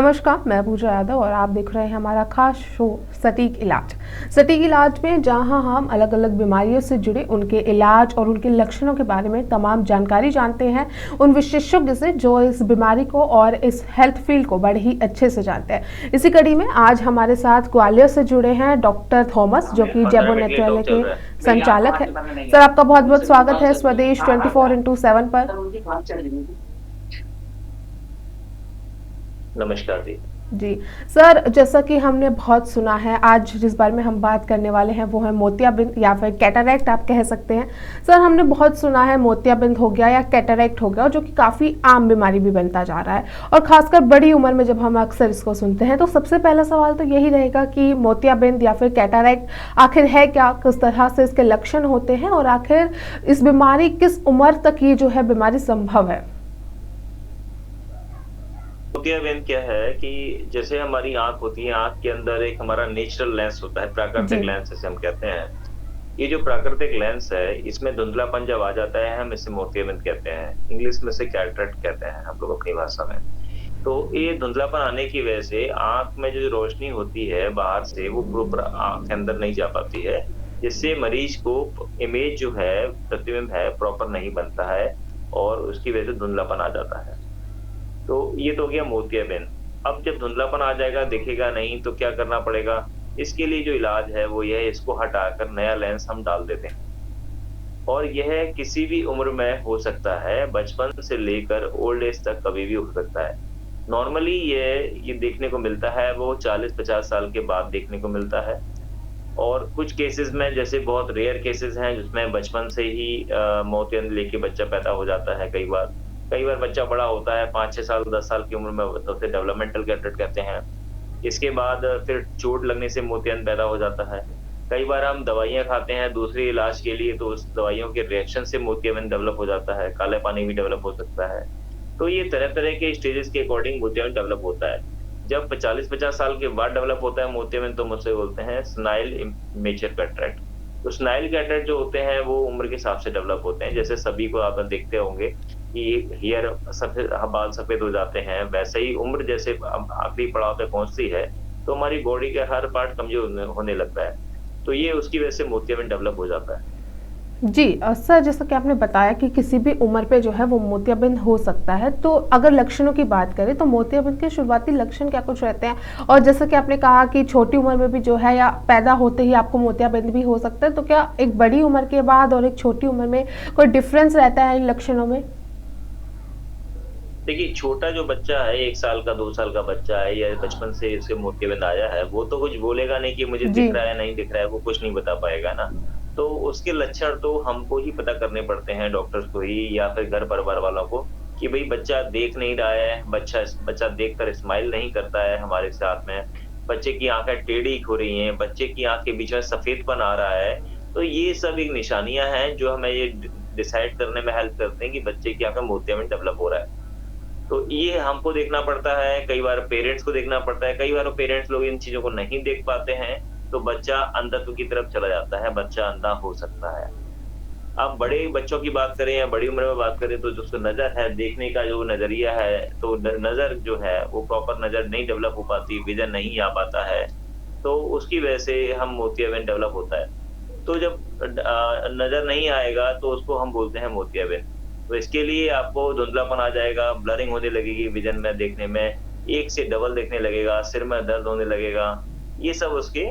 नमस्कार, मैं पूजा यादव और आप देख रहे हैं हमारा खास शो सटीक इलाज। सटीक इलाज में जहां हम अलग अलग बीमारियों से जुड़े उनके इलाज और उनके लक्षणों के बारे में तमाम जानकारी जानते हैं उन विशेषज्ञ से जो इस बीमारी को और इस हेल्थ फील्ड को बड़े ही अच्छे से जानते हैं। इसी कड़ी में आज हमारे साथ ग्वालियर से जुड़े हैं डॉक्टर थॉमस, जो कि जयपुर नेत्रालय के संचालक है। सर, आपका बहुत बहुत स्वागत है स्वदेश 24x7 पर। नमस्कार जी। जी सर, जैसा कि हमने बहुत सुना है, आज जिस बारे में हम बात करने वाले हैं वो है मोतियाबिंद या फिर कैटरैक्ट आप कह सकते हैं। सर, हमने बहुत सुना है मोतियाबिंद हो गया या कैटरैक्ट हो गया, जो कि काफ़ी आम बीमारी भी बनता जा रहा है और खासकर बड़ी उम्र में जब हम अक्सर इसको सुनते हैं तो सबसे पहला सवाल तो यही रहेगा कि मोतियाबिंद या फिर कैटरैक्ट आखिर है क्या, किस तरह से इसके लक्षण होते हैं और आखिर इस बीमारी किस उम्र तक ये जो है बीमारी संभव है। मोतियाबिंद क्या है कि जैसे हमारी आंख होती है, आंख के अंदर एक हमारा नेचुरल लेंस होता है, प्राकृतिक लेंस जैसे हम कहते हैं। ये जो प्राकृतिक लेंस है, इसमें धुंधलापन जब आ जाता है हम इसे मोतियाबिंद कहते हैं। इंग्लिश में से कैटरैक्ट कहते हैं हम लोग अपनी भाषा में। तो ये धुंधलापन आने की वजह से आंख में जो रोशनी होती है बाहर से वो प्रॉपर आंख के अंदर नहीं जा पाती है, जिससे मरीज को इमेज जो है, प्रतिबिंब है, प्रॉपर नहीं बनता है और उसकी वजह से धुंधलापन आ जाता है। तो ये तो हो गया मोतियाबिंद। अब जब धुंधलापन आ जाएगा, दिखेगा नहीं, तो क्या करना पड़ेगा? इसके लिए जो इलाज है वो यह है, इसको हटाकर नया लेंस हम डाल देते हैं और यह किसी भी उम्र में हो सकता है, बचपन से लेकर ओल्ड एज तक कभी भी हो सकता है। नॉर्मली ये देखने को मिलता है वो 40-50 साल के बाद देखने को मिलता है और कुछ केसेस में, जैसे बहुत रेयर केसेस हैं जिसमें बचपन से ही मोतियाबिंद लेके बच्चा पैदा हो जाता है। कई बार बच्चा बड़ा होता है 5-6 साल 10 साल की उम्र में, तो उसे डेवलपमेंटल कैटरेक्ट कहते हैं। इसके बाद फिर चोट लगने से मोतियाबिंद पैदा हो जाता है। कई बार हम दवाइयाँ खाते हैं दूसरे इलाज के लिए, तो उस दवाइयों के रिएक्शन से मोतियाबिंद डेवलप हो जाता है, काले पानी भी डेवलप हो सकता है। तो ये तरह-तरह के स्टेजेस के अकॉर्डिंग मोतियाबिंद डेवलप होता है। जब 40-50 साल के बाद डेवलप होता है मोतियाबिंद, तो मुझसे बोलते हैं स्नाइल इमेच्योर कैटरेक्ट। तो स्नाइल कैटरेक्ट जो होते हैं वो उम्र के हिसाब से डेवलप होते हैं। जैसे सभी को आप देखते होंगे कि हेयर सफेद, बाल सफेद हो जाते हैं, वैसे ही उम्र जैसे आखिरी पड़ाव पे पहुंचती है तो हमारी बॉडी का हर पार्ट कमजोर होने लगता है। तो ये उसकी वजह से मोतियाबिंद डेवलप हो जाता है। जी सर, जैसा कि आपने बताया कि किसी भी उम्र पे जो है वो मोतियाबिंद हो सकता है, तो अगर लक्षणों की बात करें तो मोतियाबिंद के शुरुआती लक्षण क्या कुछ रहते हैं? और जैसा कि आपने कहा कि छोटी उम्र में भी जो है या पैदा होते ही आपको मोतियाबिंद भी हो सकता है, तो क्या एक बड़ी उम्र के बाद और एक छोटी उम्र में कोई डिफरेंस रहता है इन लक्षणों में? देखिए, छोटा जो बच्चा है, 1 साल का 2 साल का बच्चा है या बचपन से इसे मोतियाबिंद आया है, वो तो कुछ बोलेगा नहीं कि मुझे जी। दिख रहा है, नहीं दिख रहा है, वो कुछ नहीं बता पाएगा ना। तो उसके लक्षण तो हमको ही पता करने पड़ते हैं, डॉक्टर्स को ही या फिर घर परिवार वालों को, कि भई बच्चा देख नहीं रहा है, बच्चा देखकर स्माइल नहीं करता है हमारे साथ में, बच्चे की आँखें टेढ़ी हो रही हैं, बच्चे की आँख के बीच में सफेदपन आ रहा है। तो ये सब एक निशानियाँ हैं जो हमें ये डिसाइड करने में हेल्प करते हैं कि बच्चे की आँख में मोतियाबिंद डेवलप हो रहा है। तो ये हमको देखना पड़ता है, कई बार पेरेंट्स को देखना पड़ता है, कई बार पेरेंट्स लोग इन चीज़ों को नहीं देख पाते हैं, तो बच्चा अंधत्व की तरफ चला जाता है, बच्चा अंधा हो सकता है। अब बड़े बच्चों की बात करें या बड़ी उम्र में बात करें, तो जो उसको नज़र है, देखने का जो नज़रिया है, तो नज़र जो है वो प्रॉपर नज़र नहीं डेवलप हो पाती, विज़न नहीं आ पाता है, तो उसकी वजह से हम मोतियाबिंद डेवलप होता है। तो जब नज़र नहीं आएगा तो उसको हम बोलते हैं मोतियाबिंद। तो इसके लिए आपको धुंधलापन आ जाएगा, ब्लरिंग होने लगेगी विज़न में, देखने में, एक से डबल देखने लगेगा, सिर में दर्द होने लगेगा। ये सब उसके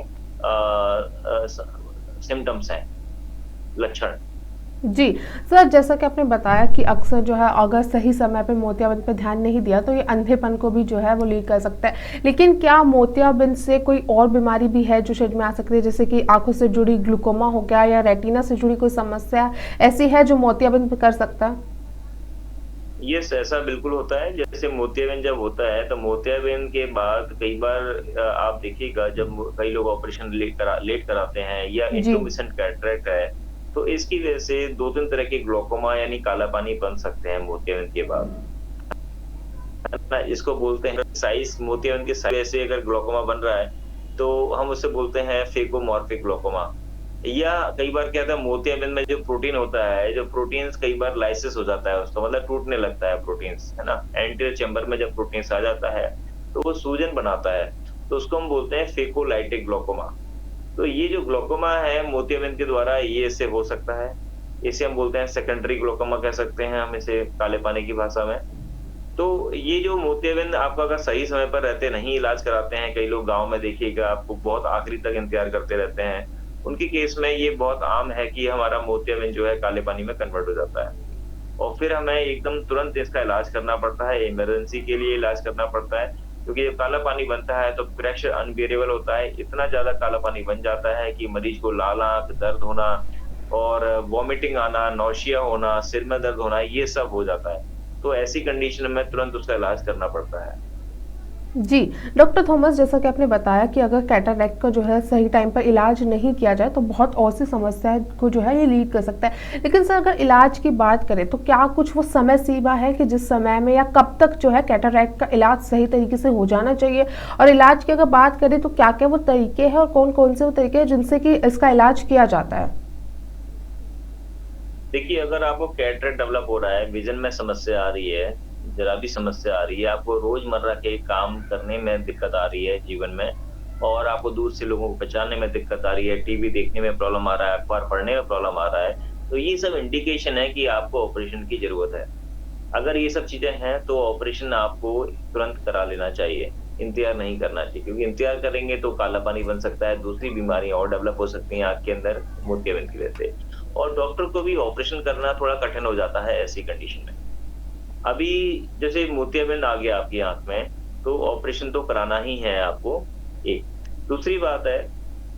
सिम्पटम्स हैं, लक्षण। जी सर, जैसा कि आपने बताया कि अक्सर जो है अगर सही समय पे मोतियाबिंद पे ध्यान नहीं दिया तो ये अंधेपन को भी जो है वो लीड कर सकता है। लेकिन क्या मोतियाबिंद से कोई और बीमारी भी है जो शरीर में आ सकती है, जैसे कि आंखों से जुड़ी ग्लूकोमा हो गया या रेटिना से जुड़ी कोई समस्या ऐसी है जो मोतियाबिंद पे कर सकता है? यस, ऐसा बिल्कुल होता है। जैसे मोतियाबिंद जब होता है, तो मोतियाबिंद के बाद कई बार आप देखिएगा, जब कई लोग ऑपरेशन लेट कराते हैं या जी। इंटरमिटेंट कैटरेक्ट है, तो इसकी वजह से 2-3 तरह के ग्लूकोमा यानी काला पानी बन सकते हैं मोतियाबिंद के बाद। है ना? इसको बोलते हैं साइज, मोतियाबिंद के साइज से अगर ग्लूकोमा बन रहा है, तो हम उसे बोलते हैं फेकोमॉर्फिक ग्लूकोमा। या कई बार क्या होता है, मोतियाबिंद में जो प्रोटीन होता है, जो प्रोटीन्स कई बार लाइसिस हो जाता है उसका, मतलब टूटने लगता है प्रोटीन्स, है ना? एंटीरियर चैम्बर में जब प्रोटीन्स आ जाता है, तो वो सूजन बनाता है, तो उसको हम बोलते हैं फेकोलाइटिक ग्लोकोमा। तो ये जो ग्लोकोमा है मोतियाबिंद के द्वारा ये इससे हो सकता है। इसे हम बोलते हैं सेकेंडरी ग्लोकोमा कह सकते हैं हम इसे काले पानी की भाषा में। तो ये जो मोतियाबिंद आपका अगर सही समय पर रहते नहीं इलाज कराते हैं, कई लोग गाँव में देखिएगा आपको बहुत आखिरी तक इंतज़ार करते रहते हैं। उनके केस में ये बहुत आम है कि हमारा मोतियाबिंद जो है काले पानी में कन्वर्ट हो जाता है। और फिर हमें एकदम तुरंत इसका इलाज करना पड़ता है, इमरजेंसी के लिए इलाज करना पड़ता है, क्योंकि जब काला पानी बनता है तो प्रेशर अनबियरेबल होता है, इतना ज़्यादा काला पानी बन जाता है कि मरीज को लाल आँख, दर्द होना और वॉमिटिंग आना, नौसिया होना, सिर में दर्द होना, ये सब हो जाता है। तो ऐसी कंडीशन में तुरंत उसका इलाज करना पड़ता है। जी, डॉक्टर थॉमस, जैसा कि आपने बताया कि अगर कैटरैक्ट का जो है सही टाइम पर इलाज नहीं किया जाए तो बहुत और सी समस्या को जो है ये लीड कर सकता है। लेकिन सर अगर इलाज की बात करें तो क्या कुछ वो समय सीमा है कि जिस समय में या कब तक जो है कैटरैक्ट का इलाज सही तरीके से हो जाना चाहिए? और इलाज की अगर बात करें तो क्या-क्या वो तरीके हैं और कौन-कौन से वो तरीके हैं जिनसे कि इसका इलाज किया जाता है? देखिए, अगर आपको कैटरेक्ट डेवलप हो रहा है, विज़न में समस्या आ रही है, ज़रा भी समस्या आ रही है, आपको रोज़मर्रा के काम करने में दिक्कत आ रही है जीवन में और आपको दूर से लोगों को पहचानने में दिक्कत आ रही है, टीवी देखने में प्रॉब्लम आ रहा है, अखबार पढ़ने में प्रॉब्लम आ रहा है, तो ये सब इंडिकेशन है कि आपको ऑपरेशन की ज़रूरत है। अगर ये सब चीज़ें हैं, तो ऑपरेशन आपको तुरंत करा लेना चाहिए, इंतज़ार नहीं करना चाहिए क्योंकि इंतज़ार करेंगे तो काला पानी बन सकता है, दूसरी बीमारियाँ और डेवलप हो सकती हैं आँख के अंदर मोतियाबिंद की वजह से और डॉक्टर को भी ऑपरेशन करना थोड़ा कठिन हो जाता है ऐसी कंडीशन में। अभी जैसे मोतियाबिंद आ गया आपकी आँख में, तो ऑपरेशन तो कराना ही है आपको, एक। दूसरी बात है,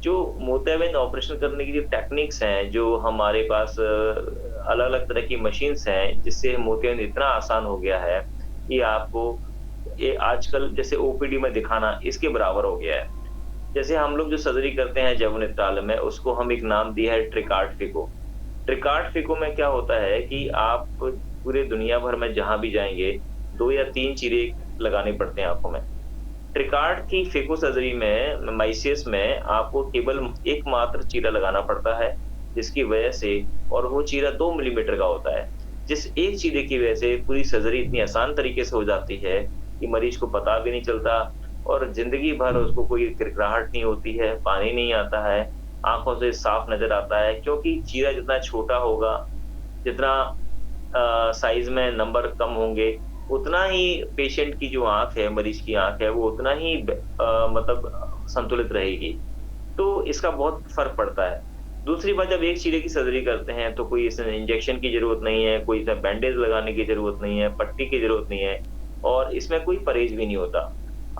जो मोतियाबिंद ऑपरेशन करने की जो टेक्निक्स हैं, जो हमारे पास अलग-अलग तरह की मशीन्स हैं, जिससे मोतियाबिंद इतना आसान हो गया है कि आपको ये आजकल जैसे ओपीडी में दिखाना, इसके बराबर हो गया है। जैसे हम लोग जो सर्जरी करते हैं जब नेत्रालय में, उसको हम एक नाम दिया है ट्रिकार्ड फिको। ट्रिकार्ड फिको में क्या होता है कि आप पूरे दुनिया भर में जहाँ भी जाएँगे, 2 या 3 चीरे लगाने पड़ते हैं आँखों में। ट्रिकार्ड की फिको सर्जरी में माइसिस में आपको केवल एकमात्र चीरा लगाना पड़ता है, जिसकी वजह से और वो चीरा 2 मिलीमीटर का होता है। जिस एक चीरे की वजह से पूरी सर्जरी इतनी आसान तरीके से हो जाती है कि मरीज को पता भी नहीं चलता और ज़िंदगी भर उसको कोई किरकिराहट नहीं होती है, पानी नहीं आता है, आँखों से साफ नज़र आता है क्योंकि चीरा जितना छोटा होगा, जितना साइज़ में नंबर कम होंगे, उतना ही पेशेंट की जो आँख है, मरीज की आँख है, वो उतना ही मतलब संतुलित रहेगी। तो इसका बहुत फ़र्क पड़ता है। दूसरी बात जब एक चीरे की सर्जरी करते हैं, तो कोई इसमें इंजेक्शन की ज़रूरत नहीं है, कोई इसमें बैंडेज लगाने की ज़रूरत नहीं है, पट्टी की ज़रूरत नहीं है और इसमें कोई परहेज़ भी नहीं होता।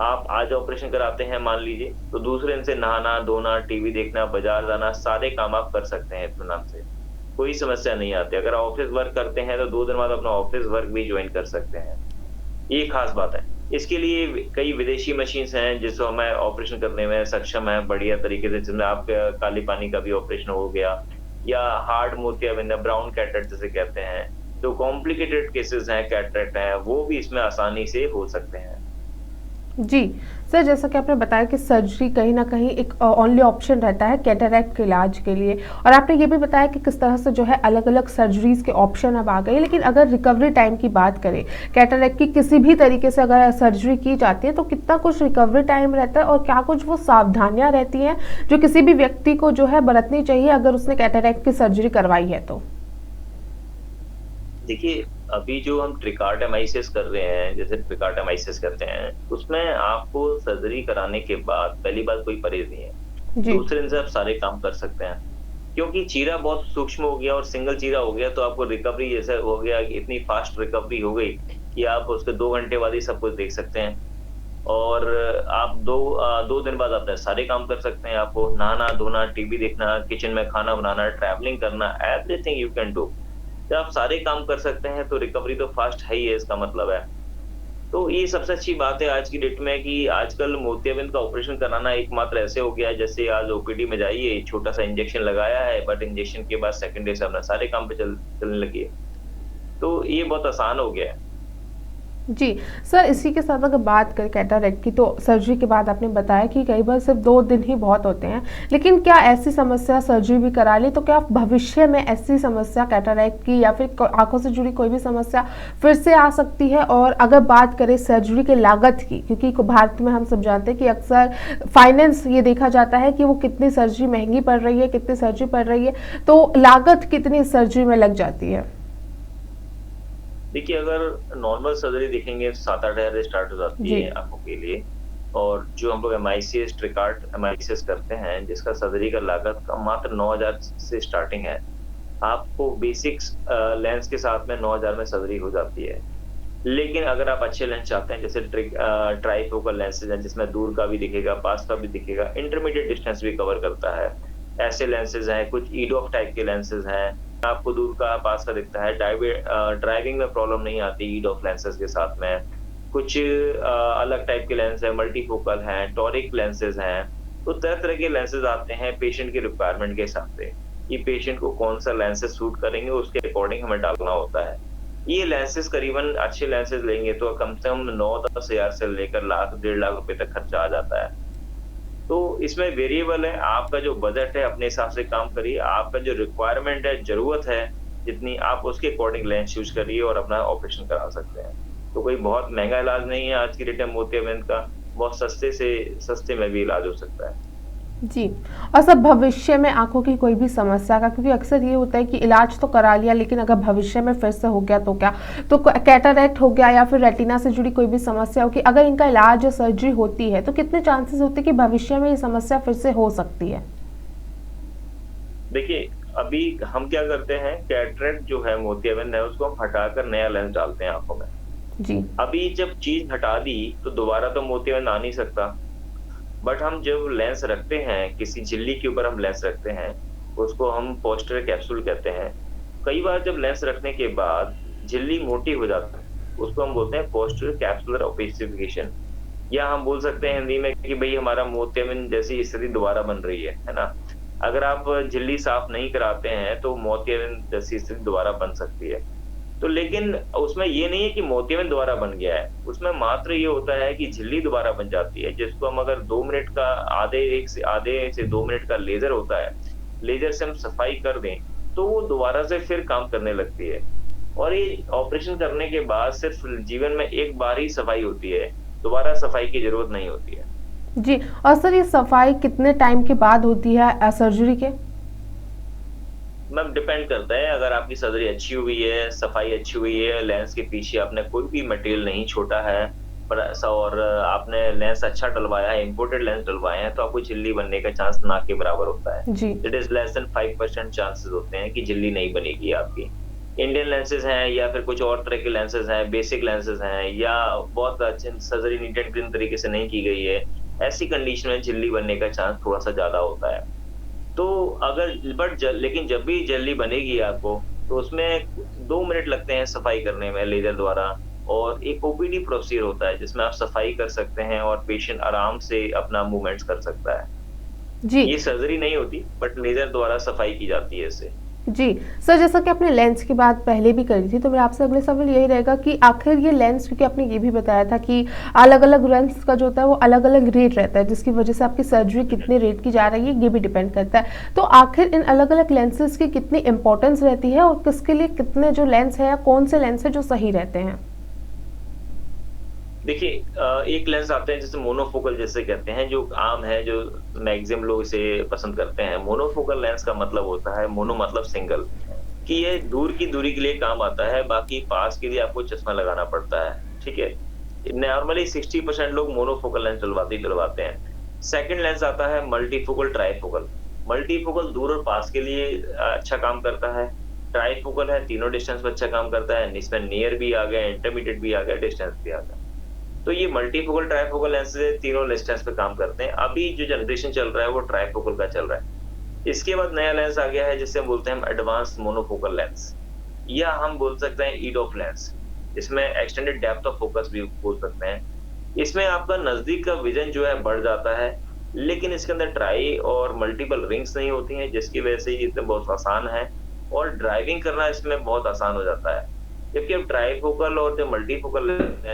आप आज ऑपरेशन कराते हैं मान लीजिए, तो दूसरे दिन से नहाना, धोना, टीवी देखना, बाज़ार जाना, सारे काम आप कर सकते हैं इत्मीनान से। कोई समस्या नहीं आती। अगर ऑफ़िस वर्क करते हैं, तो 2 दिन बाद अपना ऑफ़िस वर्क भी जॉइन कर सकते हैं। ये ख़ास बात है। इसके लिए कई विदेशी मशीन्स हैं, जिसको हमें ऑपरेशन करने में सक्षम है बढ़िया तरीके से, जिसमें आपका काले पानी का भी ऑपरेशन हो गया या हार्ड मोतियाबिंद, ब्राउन कैटरेक्ट जिसे कहते हैं। जो कॉम्प्लिकेटेड केसेज़ हैं, कैटरेक्ट हैं, वो भी इसमें आसानी से हो सकते हैं। जी, सर जैसा कि आपने बताया कि सर्जरी कहीं न कहीं एक ओनली ऑप्शन रहता है कैटरैक्ट के इलाज के लिए और आपने ये भी बताया कि किस तरह से जो है अलग-अलग सर्जरीज़ के ऑप्शन अब आ गए हैं। लेकिन अगर रिकवरी टाइम की बात करें, कैटरैक्ट की किसी भी तरीके से अगर सर्जरी की जाती है तो कितना कुछ रिकवरी टाइम रहता है और क्या कुछ वो सावधानियाँ रहती हैं जो किसी भी व्यक्ति को जो है बरतनी चाहिए अगर उसने कैटरैक्ट की सर्जरी करवाई है तो? देखिए, अभी जो हम ट्रिकार्टामाइसिस कर रहे हैं, जैसे ट्रिकार्टामाइसिस करते हैं, उसमें आपको सर्जरी कराने के बाद पहली बात कोई परहेज़ नहीं है। जी। दूसरे दिन से आप सारे काम कर सकते हैं। क्योंकि चीरा बहुत सूक्ष्म हो गया और सिंगल चीरा हो गया, तो आपको रिकवरी जैसे हो गया कि इतनी फ़ास्ट रिकवरी हो गई कि आप उसके 2 घंटे बाद ही सब कुछ देख सकते हैं। और आप 2 दिन बाद अपने सारे काम कर सकते हैं। आपको नहाना, धोना, टीवी देखना, किचन में खाना बनाना, ट्रैवलिंग करना, एवरीथिंग यू कैन डू। जब आप सारे काम कर सकते हैं तो रिकवरी तो फास्ट है ही है, इसका मतलब है। तो ये सबसे अच्छी बात है आज की डेट में कि आजकल मोतियाबिंद का ऑपरेशन कराना एकमात्र ऐसे हो गया है जैसे आज ओपीडी में जाइए, छोटा-सा इंजेक्शन लगाया है, बट इंजेक्शन के बाद सेकंड डे से अपना सारे काम पे चलने लगिए। तो ये बहुत आसान हो गया है। जी, सर इसी के साथ अगर बात करें कैटरैक्ट की तो सर्जरी के बाद आपने बताया कि कई बार सिर्फ 2 दिन ही बहुत होते हैं। लेकिन क्या ऐसी समस्या सर्जरी भी करा ली तो क्या भविष्य में ऐसी समस्या कैटरैक्ट की या फिर आँखों से जुड़ी कोई भी समस्या फिर से आ सकती है? और अगर बात करें सर्जरी की लागत की, क्योंकि भारत में हम सब जानते हैं कि अक्सर फाइनेंस ये देखा जाता है कि वो कितनी सर्जरी महँगी पड़ रही है, कितनी सर्जरी पड़ रही है, तो लागत कितनी सर्जरी में लग जाती है? देखिए, अगर नॉर्मल सर्जरी देखेंगे 7-8 हज़ार से स्टार्ट हो जाती जी, है आँखों के लिए। और जो हम लोग एमआईसीएस, ट्रिकार्ड एमआईसीएस करते हैं, जिसका सर्जरी का लागत का मात्र 9,000 से स्टार्टिंग है। आपको बेसिक्स लेंस के साथ में 9,000 में सर्जरी हो जाती है। लेकिन अगर आप अच्छे लेंस चाहते हैं, जैसे ट्राइफोकल लेंसेज हैं, जिसमें दूर का भी दिखेगा, पास का भी दिखेगा, इंटरमीडिएट डिस्टेंस भी कवर करता है। ऐसे लेंसेज हैं, कुछ ईडॉफ टाइप के लेंसेज हैं, आपको दूर का, पास का दिखता है। ड्राइविंग में प्रॉब्लम नहीं आती ईडॉफ लेंसेज के साथ में। कुछ अलग टाइप के लेंस हैं, मल्टीफोकल हैं, टॉरिक लेंसेज हैं। तो तरह-तरह के लेंसेज आते हैं पेशेंट की रिक्वायरमेंट के हिसाब से, कि पेशेंट को कौन-सा लेंसेज सूट करेंगे, उसके अकॉर्डिंग हमें डालना होता है। ये लेंसेज करीबन अच्छे लेंसेज लेंगे तो कम से कम 9-10 हज़ार से लेकर लाख, 1.5 लाख रुपए तक खर्चा आ जाता है। तो इसमें वेरिएबल है, आपका जो बजट है अपने हिसाब से काम करिए, आपका जो रिक्वायरमेंट है, ज़रूरत है जितनी, आप उसके अकॉर्डिंग लेंस चूज़ करिए और अपना ऑपरेशन करा सकते हैं। तो कोई बहुत महँगा इलाज नहीं है आज की डेट में मोतियाबिंद का, बहुत सस्ते से सस्ते में भी इलाज हो सकता है। जी। और सर भविष्य में आँखों की कोई भी समस्या का, क्योंकि अक्सर ये होता है कि इलाज तो करा लिया लेकिन अगर भविष्य में फिर से हो गया तो क्या? तो कैटरैक्ट हो गया या फिर रेटिना से जुड़ी कोई भी समस्या हो कि अगर इनका इलाज या सर्जरी होती है तो कितने चांसेस होते हैं कि भविष्य में ये समस्या फिर से हो सकती है? देखिए, अभी हम क्या करते हैं, कैटरेक्ट जो है, मोतियाबिंद है, उसको हम हटाकर नया लेंस डालते हैं आँखों में। जी, अभी जब चीज़ हटा दी, तो दोबारा तो मोतियाबिंद आ नहीं सकता। बट हम जब लेंस रखते हैं, किसी झिल्ली के ऊपर हम लेंस रखते हैं, उसको हम पोस्टीरियर कैप्सूल कहते हैं। कई बार जब लेंस रखने के बाद झिल्ली मोटी हो जाती है, उसको हम बोलते हैं पोस्टीरियर कैप्सुलर ओपेसिफिकेशन। या हम बोल सकते हैं हिंदी में कि भई हमारा मोतियाबिंद जैसी स्थिति दोबारा बन रही है ना? अगर आप झिल्ली साफ नहीं कराते हैं, तो मोतियाबिंद जैसी स्थिति दोबारा बन सकती है। तो लेकिन उसमें ये नहीं है कि मोतियाबिंद दोबारा बन गया है, उसमें मात्र ये होता है कि झिल्ली दोबारा बन जाती है, जिसको हम अगर 2 मिनट का, आधे से 2 मिनट का लेज़र होता है, लेज़र से हम सफाई कर दें, तो वो दोबारा से फिर काम करने लगती है। और ये ऑपरेशन करने के बाद सिर्फ़ जीवन में एक बार ही सफाई होती है, दोबारा सफाई की ज़रूरत नहीं होती है। जी। और सर ये सफाई कितने टाइम के बाद होती है सर्जरी के? मैम, डिपेंड करता है, अगर आपकी सर्जरी अच्छी हुई है, सफाई अच्छी हुई है, लेंस के पीछे आपने कोई भी मटेरियल नहीं छोड़ा है, पर ऐसा, और आपने लेंस अच्छा डलवाया है, इंपोर्टेड लेंस डलवाए हैं, तो आपको झिल्ली बनने का चांस ना के बराबर होता है। जी, it is less than 5% chances होते हैं कि झिल्ली नहीं बनेगी आपकी। इंडियन लेंसेज़ हैं या फिर कुछ और तरह के लेंसेज़ हैं, बेसिक लेंसेज़ हैं, या बहुत अच्छे सर्जरी नीट एंड क्लीन तरीके से नहीं की गई है, ऐसी कंडीशन में झिल्ली बनने का चांस थोड़ा-सा ज़्यादा होता है। तो अगर लेकिन जब भी जेली बनेगी आपको, तो उसमें 2 मिनट लगते हैं सफाई करने में लेज़र द्वारा, और एक ओपीडी प्रोसीजर होता है जिसमें आप सफाई कर सकते हैं और पेशेंट आराम से अपना मूवमेंट्स कर सकता है। जी। ये सर्जरी नहीं होती, बट लेज़र द्वारा सफाई की जाती है इससे। जी, सर जैसा कि आपने लेंस की बात पहले भी करी थी, तो मेरा आपसे अगले सवाल यही रहेगा कि आखिर ये लेंस, क्योंकि आपने ये भी बताया था कि अलग-अलग लेंस का जो होता है वो अलग-अलग रेट रहता है, जिसकी वजह से आपकी सर्जरी कितने रेट की जा रही है ये भी डिपेंड करता है। तो आखिर इन अलग-अलग लेंसेज़ की कितनी इम्पोर्टेंस रहती है और किसके लिए कितने जो लेंस है या कौन से लेंस है जो सही रहते हैं? देखिए, एक लेंस आते हैं जिसे मोनोफोकल जैसे कहते हैं, जो आम है, जो मैक्सिमम लोग इसे पसंद करते हैं। मोनोफोकल लेंस का मतलब होता है, मोनो मतलब सिंगल, कि ये दूर की दूरी के लिए काम आता है, बाकी पास के लिए आपको चश्मा लगाना पड़ता है, ठीक है? नॉर्मली 60% लोग मोनोफोकल लेंस डलवाते ही डलवाते हैं। सेकंड लेंस आता है मल्टीफोकल, ट्राइफोकल। मल्टीफोकल दूर और पास के लिए अच्छा काम करता है। ट्राइफोकल है, तीनों डिस्टेंस पे अच्छा काम करता है। इसमें नियर भी आ गया, इंटरमीडिएट भी आ गया, डिस्टेंस भी आ गया। तो ये मल्टीफोकल, ट्राइफोकल लेंसेज़ तीनों डिस्टेंस पे काम करते हैं। अभी जो जनरेशन चल रहा है वो ट्राइफोकल का चल रहा है। इसके बाद नया लेंस आ गया है जिसे हम बोलते हैं एडवांस मोनोफोकल लेंस, या हम बोल सकते हैं ईडॉफ लेंस। इसमें एक्सटेंडेड डेप्थ ऑफ फोकस भी बोल सकते हैं। इसमें आपका नज़दीक का विज़न जो है बढ़ जाता है, लेकिन इसके अंदर ट्राई और मल्टीपल रिंग्स नहीं होती हैं, जिसकी वजह से ये तो बहुत आसान है, और ड्राइविंग करना इसमें बहुत आसान हो जाता है। जबकि आप ट्राइफोकल और जो मल्टीफोकल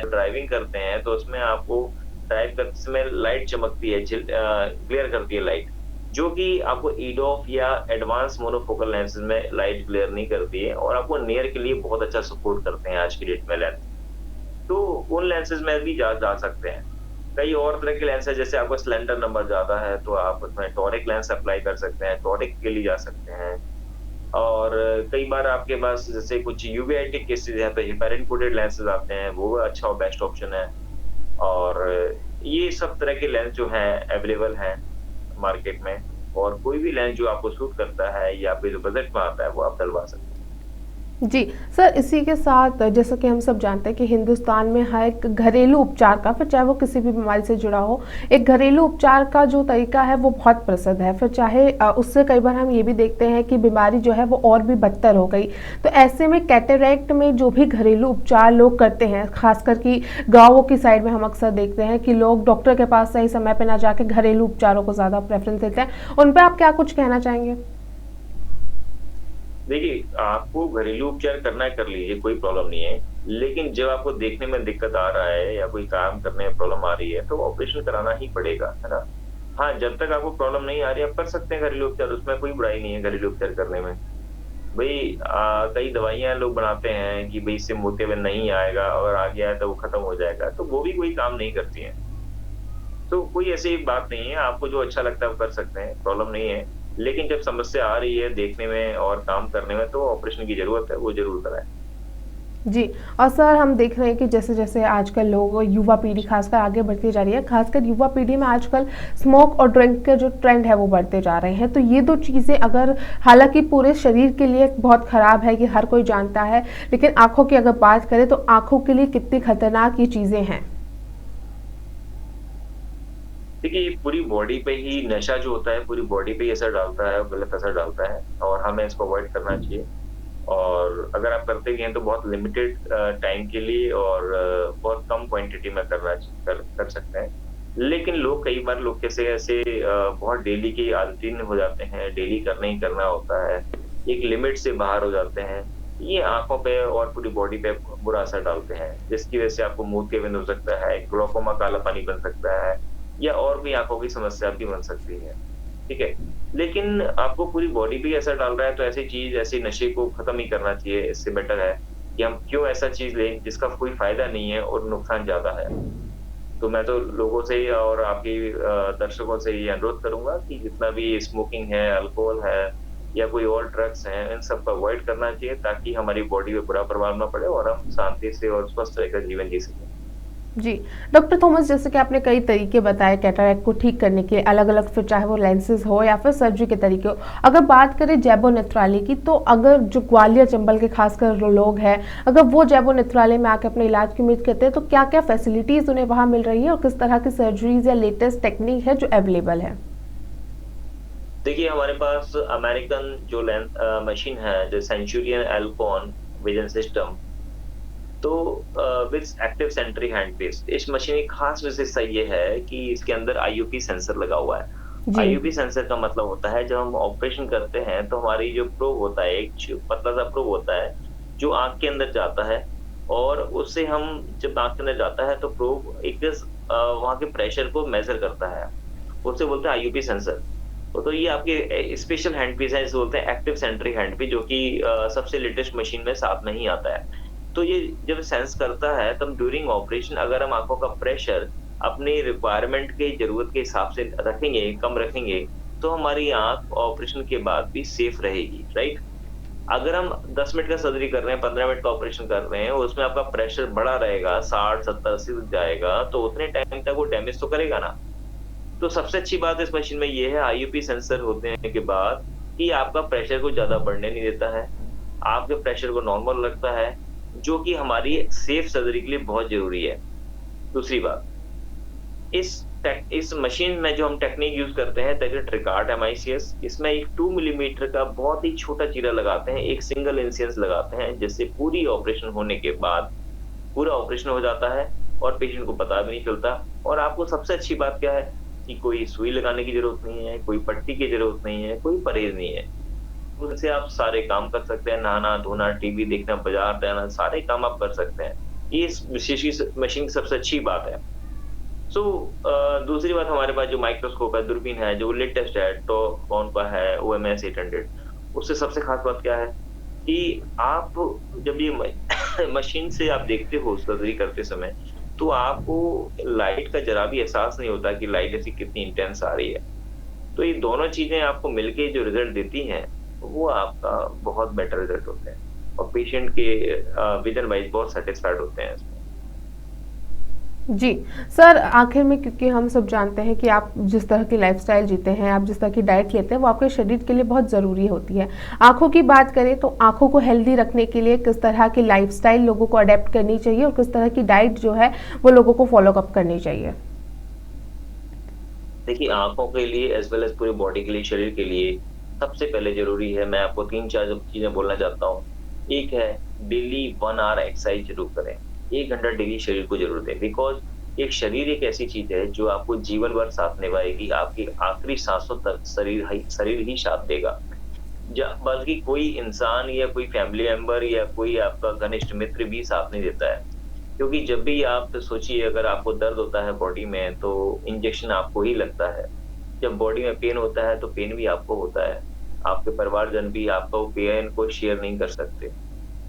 ड्राइविंग करते हैं तो उसमें आपको ड्राइव करते समय लाइट चमकती है, ग्लेयर करती है लाइट, जो कि आपको ईडॉफ या एडवांस मोनोफोकल लेंसेज में लाइट ग्लेयर नहीं करती है और आपको नियर के लिए बहुत अच्छा सपोर्ट करते हैं आज की डेट में लेंस। तो उन लेंसेज में भी जा सकते हैं। कई और तरह के लेंस है, जैसे आपका सिलेंडर नंबर ज़्यादा है तो आप उसमें टॉरिक लेंस अप्लाई कर सकते हैं, टॉरिक के लिए जा सकते हैं। और कई बार आपके पास जैसे कुछ यूवीआईटी केसेज़ हैं तो हेपेरिन कोटेड लेंसेज आते हैं, वो बेस्ट ऑप्शन है। और ये सब तरह के लेंस जो हैं अवेलेबल हैं मार्केट में, और कोई भी लेंस जो आपको सूट करता है या आपके जो बजट में आता है वो आप डलवा सकते हैं। जी, सर इसी के साथ जैसा कि हम सब जानते हैं कि हिंदुस्तान में हर एक घरेलू उपचार का, फिर चाहे वो किसी भी बीमारी से जुड़ा हो, एक घरेलू उपचार का जो तरीका है वो बहुत प्रसिद्ध है। फिर चाहे उससे कई बार हम ये भी देखते हैं कि बीमारी जो है वो और भी बदतर हो गई। तो ऐसे में कैटरैक्ट में जो भी घरेलू उपचार लोग करते हैं, खासकर कि गाँवों की साइड में हम अक्सर देखते हैं कि लोग डॉक्टर के पास सही समय पर ना जाके घरेलू उपचारों को ज़्यादा प्रेफरेंस देते हैं। उन पर आप क्या कुछ कहना चाहेंगे? देखिए, आपको घरेलू उपचार करना है कर लीजिए, कोई प्रॉब्लम नहीं है। लेकिन जब आपको देखने में दिक्कत आ रहा है या कोई काम करने में प्रॉब्लम आ रही है, तो ऑपरेशन कराना ही पड़ेगा, है ना? हाँ, जब तक आपको प्रॉब्लम नहीं आ रही, आप कर सकते हैं घरेलू उपचार, उसमें कोई बुराई नहीं है घरेलू उपचार करने में। भई कई दवाइयाँ लोग बनाते हैं कि भई इससे मोतियाबिंद नहीं आएगा और आ गया है तो वो खत्म हो जाएगा, तो वो भी कोई काम नहीं करती हैं। तो कोई ऐसी बात नहीं है, आपको जो अच्छा लगता है वो कर सकते हैं, प्रॉब्लम नहीं है। लेकिन जब समस्या आ रही है देखने में और काम करने में तो ऑपरेशन की ज़रूरत है, वो ज़रूर कराएँ। जी। और सर हम देख रहे हैं कि जैसे-जैसे आजकल लोग युवा पीढ़ी खासकर आगे बढ़ती जा रही है, खासकर युवा पीढ़ी में आजकल स्मोक और ड्रिंक के जो ट्रेंड है वो बढ़ते जा रहे हैं। तो ये 2 चीज़ें अगर हालाँकि पूरे शरीर के लिए बहुत ख़राब है, ये हर कोई जानता है, लेकिन आँखों की अगर बात करें तो आँखों के लिए कितनी खतरनाक ये चीज़ें हैं। देखिए, पूरी बॉडी पे ही नशा जो होता है, पूरी बॉडी पे ही असर डालता है, गलत असर डालता है और हमें इसको अवॉइड करना चाहिए। और अगर आप करते भी हैं तो बहुत लिमिटेड टाइम के लिए और बहुत कम क्वांटिटी में कर सकते हैं। लेकिन लोग कई बार लोग कैसे ऐसे बहुत डेली की आदतीन हो जाते हैं, डेली करना ही करना होता है, एक लिमिट से बाहर हो जाते हैं। ये आँखों पे और पूरी बॉडी पे बुरा असर डालते हैं, जिसकी वजह से आपको मोतियाबिंद हो सकता है, ग्लूकोमा काला पानी बन सकता है या और भी आँखों की समस्या भी बन सकती है। ठीक है? लेकिन आपको पूरी बॉडी पे ही असर डाल रहा है तो ऐसी चीज़, ऐसे नशे को खत्म ही करना चाहिए। इससे बेटर है कि हम क्यों ऐसा चीज़ लें जिसका कोई फ़ायदा नहीं है और नुकसान ज़्यादा है। तो मैं तो लोगों से ही और आपकी दर्शकों से ये अनुरोध करूँगा कि जितना भी स्मोकिंग है, अल्कोहल है या कोई और ड्रग्स हैं, इन सब को अवॉइड करना चाहिए ताकि हमारी बॉडी पे बुरा प्रभाव ना पड़े और हम शांति से और स्वस्थ रहकर जीवन जी सकें। जी, डॉक्टर थॉमस जैसे कि आपने कई तरीके बताए कैटरैक्ट को ठीक करने के अलग-अलग, फिर चाहे वो लेंसेज़ हो या फिर सर्जरी के तरीके हो। अगर बात करें जैबो नेत्रालय की, तो अगर जो ग्वालियर चंबल के खासकर जो लोग हैं, अगर वो जैबो नेत्रालय में आके अपने इलाज की उम्मीद करते हैं तो क्या-क्या फैसिलिटीज़ उन्हें वहाँ मिल रही है और किस तरह की सर्जरीज़ या लेटेस्ट टेक्निक है जो अवेलेबल है? देखिए, हमारे पास अमेरिकन जो मशीन है, जो सेंचुरियन एल्कॉन विजन सिस्टम, तो विथ एक्टिव सेंट्री हैंडपीस, इस मशीन की खास विशेषता ये है कि इसके अंदर आईयूपी सेंसर लगा हुआ है। जी। आईयूपी सेंसर का मतलब होता है जब हम ऑपरेशन करते हैं तो हमारी जो प्रोब होता है, एक पतला सा प्रोब होता है जो आंख के अंदर जाता है और उससे हम जब आंख के अंदर जाता है तो प्रोब एक वहाँ के प्रेशर को मेजर करता है, उसे बोलते हैं आईयूपी सेंसर। तो ये आपके स्पेशल हैंडपीस है, जिसे बोलते हैं एक्टिव सेंट्री हैंडपीस, जो कि सबसे लेटेस्ट मशीन में साथ में ही आता है। तो ये जब सेंस करता है तब ड्यूरिंग ऑपरेशन अगर हम आँखों का प्रेशर अपनी रिक्वायरमेंट के ज़रूरत के हिसाब से रखेंगे, कम रखेंगे, तो हमारी आँख ऑपरेशन के बाद भी सेफ रहेगी, राइट? अगर हम 10 मिनट का सर्जरी कर रहे हैं, 15 मिनट का ऑपरेशन कर रहे हैं, उसमें आपका प्रेशर बढ़ा रहेगा, 60, 70, 80 तक जाएगा, तो उतने टाइम तक वो डैमेज तो करेगा ना। तो सबसे अच्छी बात इस मशीन में ये है, आईयूपी सेंसर होने के बाद कि आपका प्रेशर को ज़्यादा बढ़ने नहीं देता है, आपके प्रेशर को नॉर्मल रखता है, जो कि हमारी सेफ सर्जरी के लिए बहुत ज़रूरी है। दूसरी बात, इस मशीन में जो हम टेक्नीक यूज़ करते हैं दैट इज़ ट्रिकार्ड एमआईसीएस, इसमें एक 2 मिलीमीटर का बहुत ही छोटा चीरा लगाते हैं, एक सिंगल इंसियंस लगाते हैं, जिससे पूरी ऑपरेशन होने के बाद पूरा ऑपरेशन हो जाता है और पेशेंट को पता भी नहीं चलता। और आपको सबसे अच्छी बात क्या है कि कोई सुई लगाने की ज़रूरत नहीं है, कोई पट्टी की ज़रूरत नहीं है, कोई परहेज़ नहीं है। उससे आप सारे काम कर सकते हैं, नहाना, धोना, टीवी देखना, बाज़ार जाना, सारे काम आप कर सकते हैं। ये इस विशेष इस मशीन की सबसे अच्छी बात है। सो दूसरी बात हमारे पास जो माइक्रोस्कोप है, दूरबीन है, जो लेटेस्ट है, टॉपकॉन का है, ओएमएस 800 उससे सबसे खास बात क्या है कि आप जब ये मशीन से आप देखते हो सर्जरी करते समय, तो आपको लाइट का ज़रा भी एहसास नहीं होता कि लाइट ऐसी कितनी इंटेंस आ रही है। तो ये दोनों चीज़ें आपको मिलके जो रिज़ल्ट देती हैं, वो आपका बहुत बेटर रिज़ल्ट होते हैं और पेशेंट के विज़न वाइज़ बहुत सैटिस्फाइड होते हैं इसमें। जी। सर आखिर में क्योंकि हम सब जानते हैं कि आप जिस तरह की लाइफ़स्टाइल जीते हैं, आप जिस तरह की डाइट लेते हैं, वो आपके शरीर के लिए बहुत ज़रूरी होती है। आँखों की बात करें तो आँखों को हेल्दी रखने के लिए किस तरह की लाइफ़स्टाइल लोगों को अडॉप्ट करनी चाहिए और किस तरह की डाइट जो है वो लोगों को फ़ॉलो अप करनी चाहिए? देखिए, आँखों के लिए एज़ वेल एज़ पूरी बॉडी के लिए, शरीर के लिए सबसे पहले ज़रूरी है, मैं आपको 3-4 चीज़ें बोलना चाहता हूँ। एक है डेली 1 आवर एक्सरसाइज़ ज़रूर करें। 1 घंटा डेली शरीर को ज़रूर दें बिकॉज़ एक शरीर एक ऐसी चीज़ है जो आपको जीवन भर साथ निभाएगी, आपकी आखिरी सांसों तक शरीर ही साथ देगा। बल्कि कोई इंसान या कोई फैमिली मेंबर या कोई आपका घनिष्ठ मित्र भी साथ नहीं देता है। क्योंकि जब भी आप सोचिए अगर आपको दर्द होता है बॉडी में तो इंजेक्शन आपको ही लगता है। जब बॉडी में पेन होता है तो पेन भी आपको होता है। आपके परिवारजन भी आपका वो पेन को शेयर नहीं कर सकते।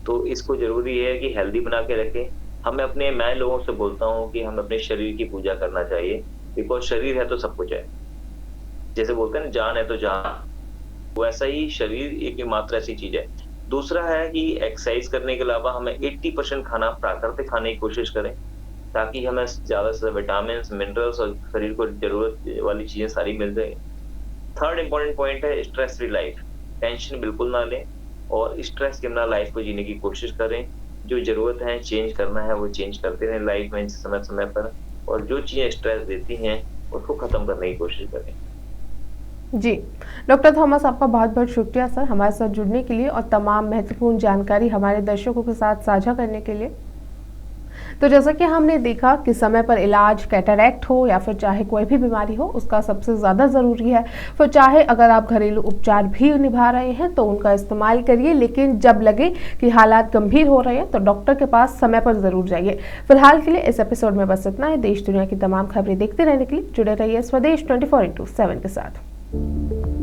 तो इसको ज़रूरी है कि हेल्दी बना के रखें। मैं लोगों से बोलता हूँ कि हमें अपने शरीर की पूजा करना चाहिए बिकॉज़ शरीर है तो सब कुछ है। जैसे बोलते हैं ना जान है तो जहान। वैसा ही शरीर एक मात्र ऐसी चीज़ है। दूसरा है कि एक्सरसाइज करने के अलावा हमें 80% खाना प्राकृतिक खाने की कोशिश करें, ताकि हमें ज़्यादा से ज़्यादा विटामिन्स, मिनरल्स और शरीर को ज़रूरत वाली चीज़ें सारी मिल जाएँ। थर्ड इम्पोर्टेंट पॉइंट है स्ट्रेस फ्री लाइफ। टेंशन बिल्कुल ना लें और स्ट्रेस के बिना लाइफ को जीने की कोशिश करें। जो ज़रूरत है चेंज करना है वो चेंज करते रहें लाइफ में समय-समय पर और जो चीज़ें स्ट्रेस देती हैं, उसको खत्म करने की कोशिश करें। जी। डॉक्टर थॉमस आपका बहुत-बहुत शुक्रिया सर हमारे साथ जुड़ने के लिए और तमाम महत्वपूर्ण जानकारी हमारे दर्शकों के साथ साझा करने के लिए। तो जैसा कि हमने देखा कि समय पर इलाज कैटरैक्ट हो या फिर चाहे कोई भी बीमारी हो उसका सबसे ज़्यादा ज़रूरी है। फिर चाहे अगर आप घरेलू उपचार भी निभा रहे हैं तो उनका इस्तेमाल करिए, लेकिन जब लगे कि हालात गंभीर हो रहे हैं तो डॉक्टर के पास समय पर ज़रूर जाइए। फिलहाल के लिए इस एपिसोड में बस इतना ही। देश दुनिया की तमाम खबरें देखते रहने के लिए जुड़े रहिए स्वदेश 24x7 के साथ।